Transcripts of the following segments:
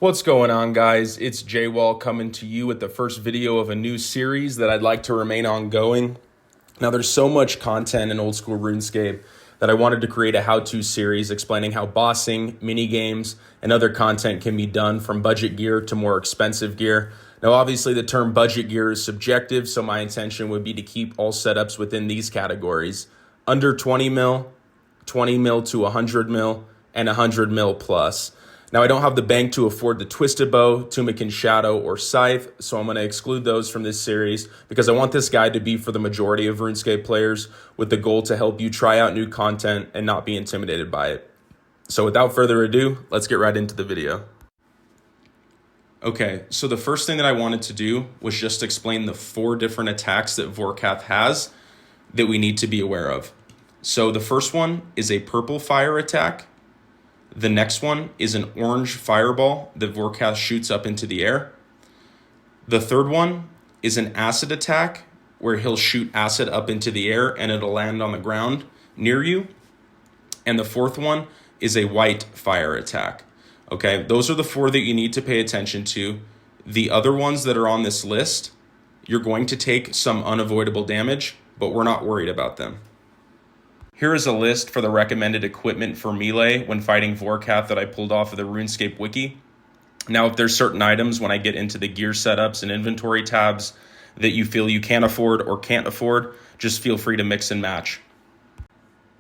What's going on, guys? It's J-Wall coming to you with the first video of a new series that I'd like to remain ongoing. Now, there's so much content in old school RuneScape that I wanted to create a how-to series explaining how bossing, mini games, and other content can be done from budget gear to more expensive gear. Now, obviously, the term budget gear is subjective, so my intention would be to keep all setups within these categories: under 20 mil, 20 mil to 100 mil, and 100 mil plus. Now, I don't have the bank to afford the Twisted Bow, Tumikin Shadow, or Scythe, so I'm going to exclude those from this series because I want this guide to be for the majority of RuneScape players with the goal to help you try out new content and not be intimidated by it. So without further ado, let's get right into the video. Okay, so the first thing that I wanted to do was just explain the 4 different attacks that Vorkath has that we need to be aware of. So the first one is a purple fire attack. The next one is an orange fireball that Vorkath shoots up into the air. The third one is an acid attack where he'll shoot acid up into the air and it'll land on the ground near you. And the fourth one is a white fire attack. Okay, those are the 4 that you need to pay attention to. The other ones that are on this list, you're going to take some unavoidable damage, but we're not worried about them. Here is a list for the recommended equipment for melee when fighting Vorkath that I pulled off of the RuneScape wiki. Now, if there's certain items when I get into the gear setups and inventory tabs that you feel you can afford or can't afford, just feel free to mix and match.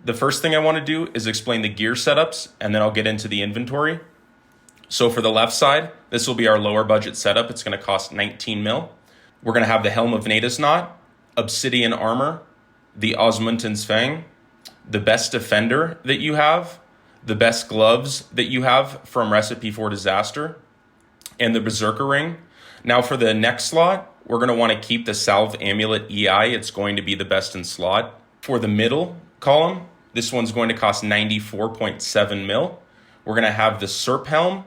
The first thing I want to do is explain the gear setups, and then I'll get into the inventory. So for the left side, this will be our lower budget setup. It's going to cost 19 mil. We're going to have the Helm of Nada's Knot, Obsidian Armor, the Osmundton's Fang, the best defender that you have, the best gloves that you have from Recipe for Disaster, and the Berserker Ring. Now for the next slot, we're going to want to keep the Salve Amulet EI. It's going to be the best in slot. For the middle column, this one's going to cost 94.7 mil. We're going to have the Serp Helm.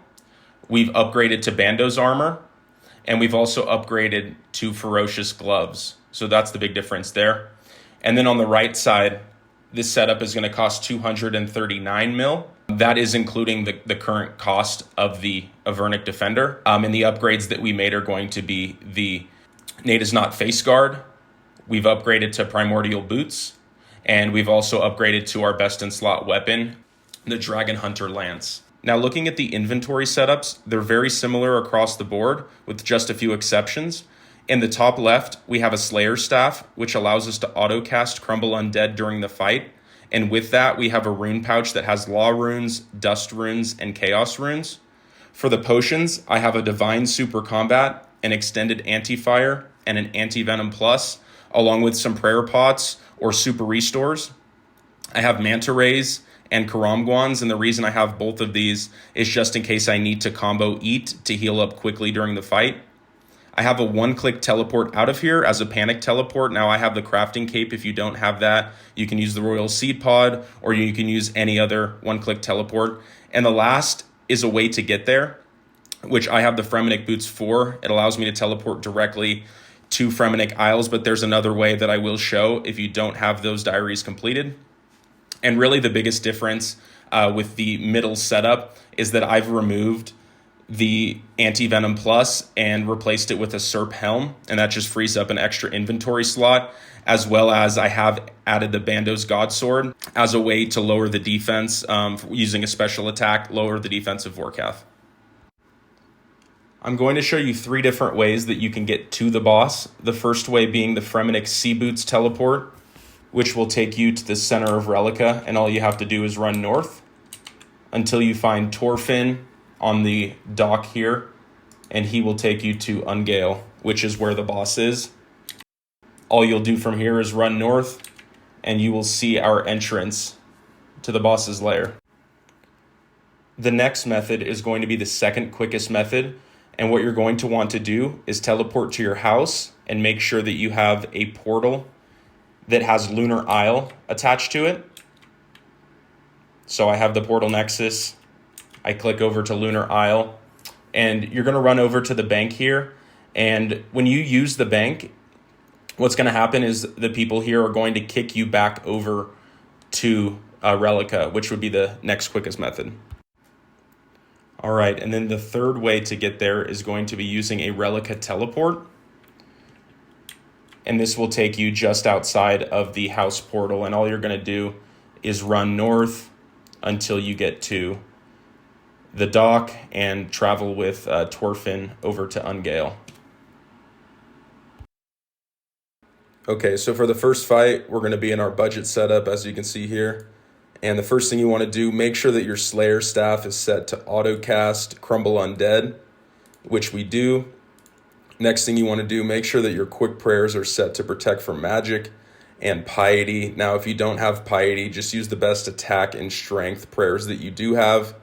We've upgraded to Bando's Armor, and we've also upgraded to Ferocious Gloves. So that's the big difference there. And then on the right side, this setup is going to cost 239 mil. That is including the current cost of the Avernic Defender. And the upgrades that we made are going to be the Nada's Knot Face Guard. We've upgraded to Primordial Boots. And we've also upgraded to our best in slot weapon, the Dragon Hunter Lance. Now, looking at the inventory setups, they're very similar across the board with just a few exceptions. In the top left, we have a Slayer Staff, which allows us to auto-cast Crumble Undead during the fight. And with that, we have a rune pouch that has Law Runes, Dust Runes, and Chaos Runes. For the potions, I have a Divine Super Combat, an Extended Anti-Fire, and an Anti-Venom Plus, along with some Prayer Pots or Super Restores. I have Manta Rays and Karamguans, and the reason I have both of these is just in case I need to combo Eat to heal up quickly during the fight. I have a one-click teleport out of here as a panic teleport. Now I have the crafting cape. If you don't have that, you can use the Royal Seed Pod, or you can use any other one-click teleport. And the last is a way to get there, which I have the Fremennik Boots for. It allows me to teleport directly to Fremennik Isles, but there's another way that I will show if you don't have those diaries completed. And really the biggest difference with the middle setup is that I've removed the Anti-Venom Plus and replaced it with a Serp Helm, and that just frees up an extra inventory slot, as well as I have added the Bando's Godsword as a way to lower the defense using a special attack, lower the defense of Vorkath. I'm going to show you 3 different ways that you can get to the boss. The first way being the Fremennik Sea Boots teleport, which will take you to the center of Relica, and all you have to do is run north until you find Torfin on the dock here, and he will take you to Ungale, which is where the boss is. All you'll do from here is run north, and you will see our entrance to the boss's lair. The next method is going to be the second quickest method, and what you're going to want to do is teleport to your house and make sure that you have a portal that has Lunar Isle attached to it. So I have the Portal Nexus. I click over to Lunar Isle, and you're going to run over to the bank here. And when you use the bank, what's going to happen is the people here are going to kick you back over to Relica, which would be the next quickest method. All right, and then the third way to get there is going to be using a Relica teleport. And this will take you just outside of the house portal, and all you're going to do is run north until you get to the dock and travel with Torfin over to Ungale. Okay, so for the first fight, we're going to be in our budget setup, as you can see here. And the first thing you want to do, make sure that your Slayer staff is set to auto-cast Crumble Undead, which we do. Next thing you want to do, make sure that your quick prayers are set to protect from magic and piety. Now, if you don't have piety, just use the best attack and strength prayers that you do have.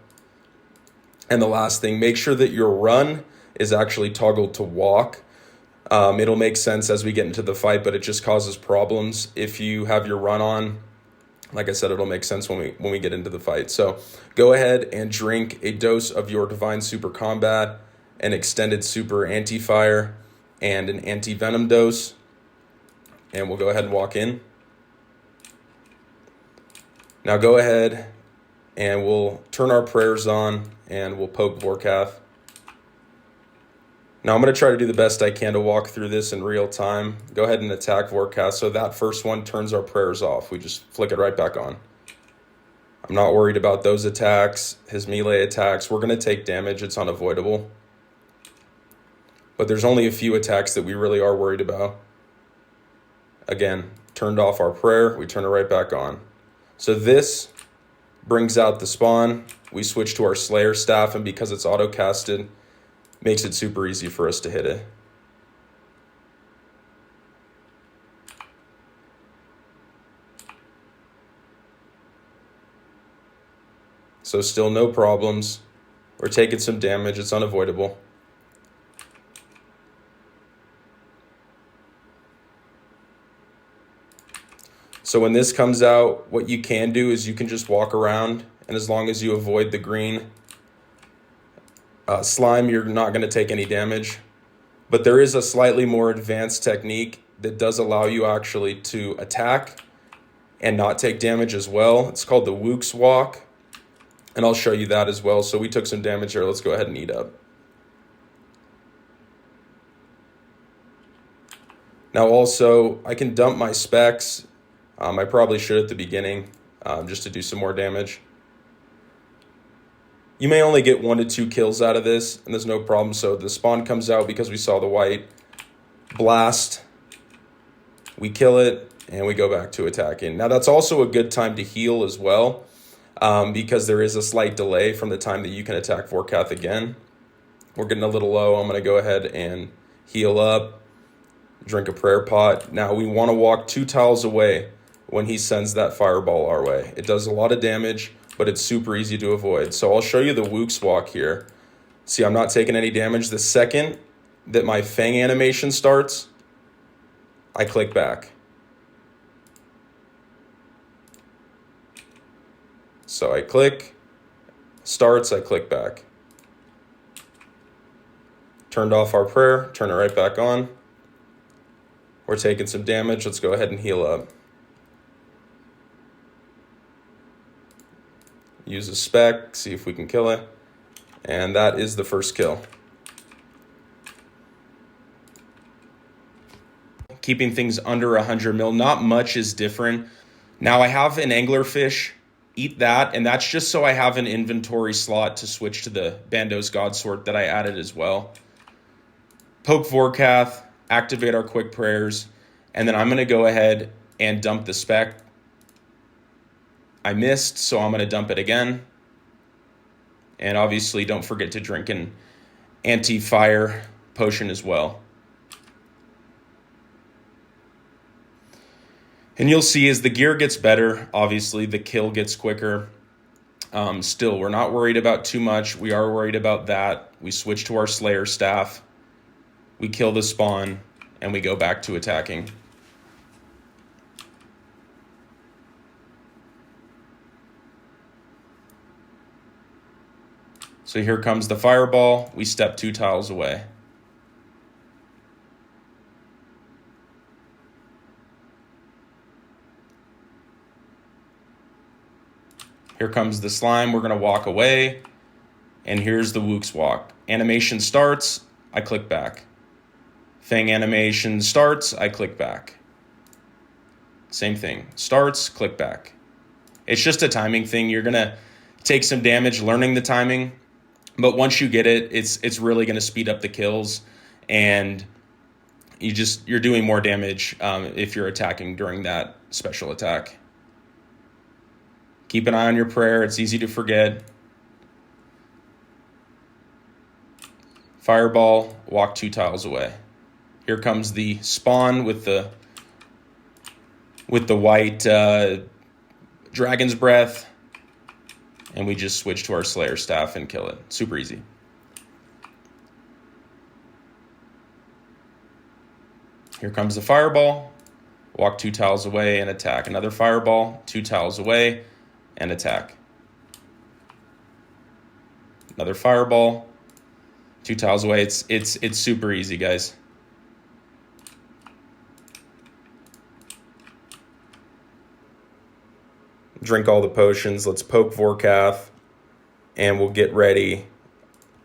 And the last thing, make sure that your run is actually toggled to walk. It'll make sense as we get into the fight, but it just causes problems if you have your run on. Like I said, it'll make sense when we get into the fight. So go ahead and drink a dose of your Divine Super Combat, an Extended Super Anti-Fire, and an Anti-Venom dose. And we'll go ahead and walk in. Now go ahead and we'll turn our prayers on and we'll poke Vorkath. Now I'm going to try to do the best I can to walk through this in real time. Go ahead and attack Vorkath. So that first one turns our prayers off. We just flick it right back on. I'm not worried about those attacks, his melee attacks. We're going to take damage. It's unavoidable. But there's only a few attacks that we really are worried about. Again, turned off our prayer. We turn it right back on. So this brings out the spawn. We switch to our Slayer staff, and because it's auto-casted, makes it super easy for us to hit it. So still no problems. We're taking some damage. It's unavoidable. So when this comes out, what you can do is you can just walk around, and as long as you avoid the green slime, you're not going to take any damage. But there is a slightly more advanced technique that does allow you actually to attack and not take damage as well. It's called the Wook's Walk, and I'll show you that as well. So we took some damage here. Let's go ahead and eat up. Now also, I can dump my specs. I probably should at the beginning, just to do some more damage. You may only get 1 to 2 kills out of this, and there's no problem. So the spawn comes out because we saw the white blast. We kill it, and we go back to attacking. Now, that's also a good time to heal as well, because there is a slight delay from the time that you can attack Vorkath again. We're getting a little low. I'm going to go ahead and heal up, drink a prayer pot. Now, we want to walk 2 tiles away when he sends that fireball our way. It does a lot of damage, but it's super easy to avoid. So I'll show you the Wook's Walk here. See, I'm not taking any damage. The second that my Fang animation starts, I click back. So I click, starts, I click back. Turned off our prayer, turn it right back on. We're taking some damage. Let's go ahead and heal up. Use a spec, see if we can kill it. And that is the first kill. Keeping things under 100 mil, not much is different. Now I have an anglerfish, eat that, and that's just so I have an inventory slot to switch to the Bando's Godsword that I added as well. Poke Vorkath, activate our quick prayers, and then I'm going to go ahead and dump the spec. I missed, so I'm going to dump it again. And obviously, don't forget to drink an anti-fire potion as well. And you'll see as the gear gets better, obviously, the kill gets quicker. Still, we're not worried about too much. We are worried about that. We switch to our Slayer staff. We kill the spawn, and we go back to attacking. So here comes the fireball. We step 2 tiles away. Here comes the slime. We're going to walk away. And here's the Wook's walk. Animation starts, I click back. Fang animation starts, I click back. Same thing. Starts, click back. It's just a timing thing. You're going to take some damage learning the timing, but once you get it, it's really going to speed up the kills, and you're doing more damage if you're attacking during that special attack. Keep an eye on your prayer. It's easy to forget. Fireball, walk 2 tiles away. Here comes the spawn with the white Dragon's Breath, and we just switch to our Slayer Staff and kill it. Super easy. Here comes the Fireball, walk 2 tiles away and attack. Another Fireball, 2 tiles away and attack. Another Fireball, 2 tiles away. It's super easy, guys. Drink all the potions. Let's poke Vorkath, and we'll get ready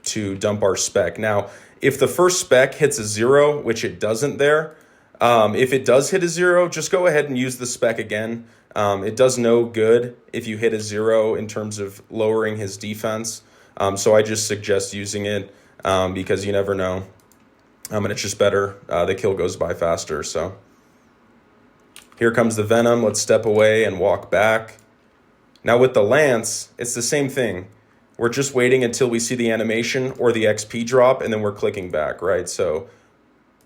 to dump our spec. Now, if the first spec hits a 0, which it doesn't there, if it does hit a 0, just go ahead and use the spec again. It does no good if you hit a 0 in terms of lowering his defense. So I just suggest using it because you never know. And it's just better. The kill goes by faster. So here comes the Venom. Let's step away and walk back. Now with the Lance, it's the same thing. We're just waiting until we see the animation or the XP drop, and then we're clicking back, right? So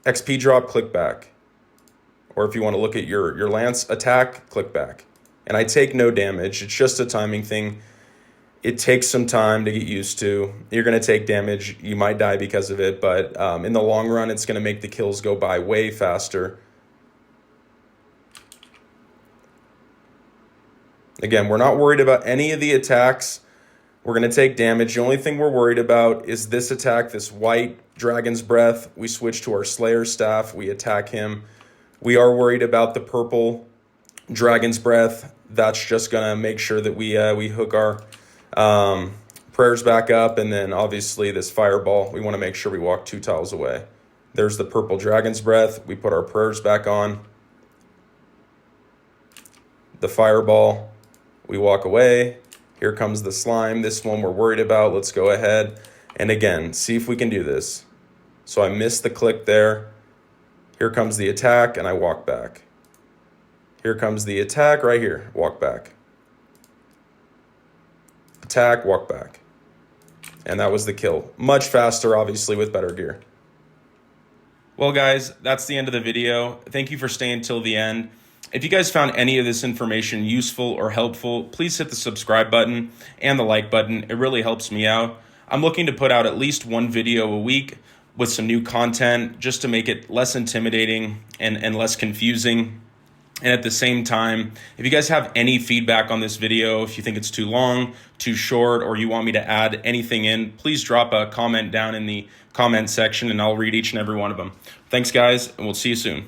XP drop, click back. Or if you want to look at your Lance attack, click back. And I take no damage. It's just a timing thing. It takes some time to get used to. You're going to take damage. You might die because of it, but in the long run, it's going to make the kills go by way faster. Again, we're not worried about any of the attacks. We're going to take damage. The only thing we're worried about is this attack, this white Dragon's Breath. We switch to our Slayer Staff. We attack him. We are worried about the purple Dragon's Breath. That's just going to make sure that we hook our prayers back up. And then obviously this Fireball, we want to make sure we walk 2 tiles away. There's the purple Dragon's Breath. We put our prayers back on. The Fireball, we walk away. Here comes the slime. This one we're worried about. Let's go ahead and again, see if we can do this. So I missed the click there. Here comes the attack, and I walk back. Here comes the attack right here. Walk back. Attack, walk back. And that was the kill. Much faster, obviously, with better gear. Well, guys, that's the end of the video. Thank you for staying till the end. If you guys found any of this information useful or helpful, please hit the subscribe button and the like button. It really helps me out. I'm looking to put out at least 1 video a week with some new content just to make it less intimidating and less confusing. And at the same time, if you guys have any feedback on this video, if you think it's too long, too short, or you want me to add anything in, please drop a comment down in the comment section and I'll read each and every one of them. Thanks, guys, and we'll see you soon.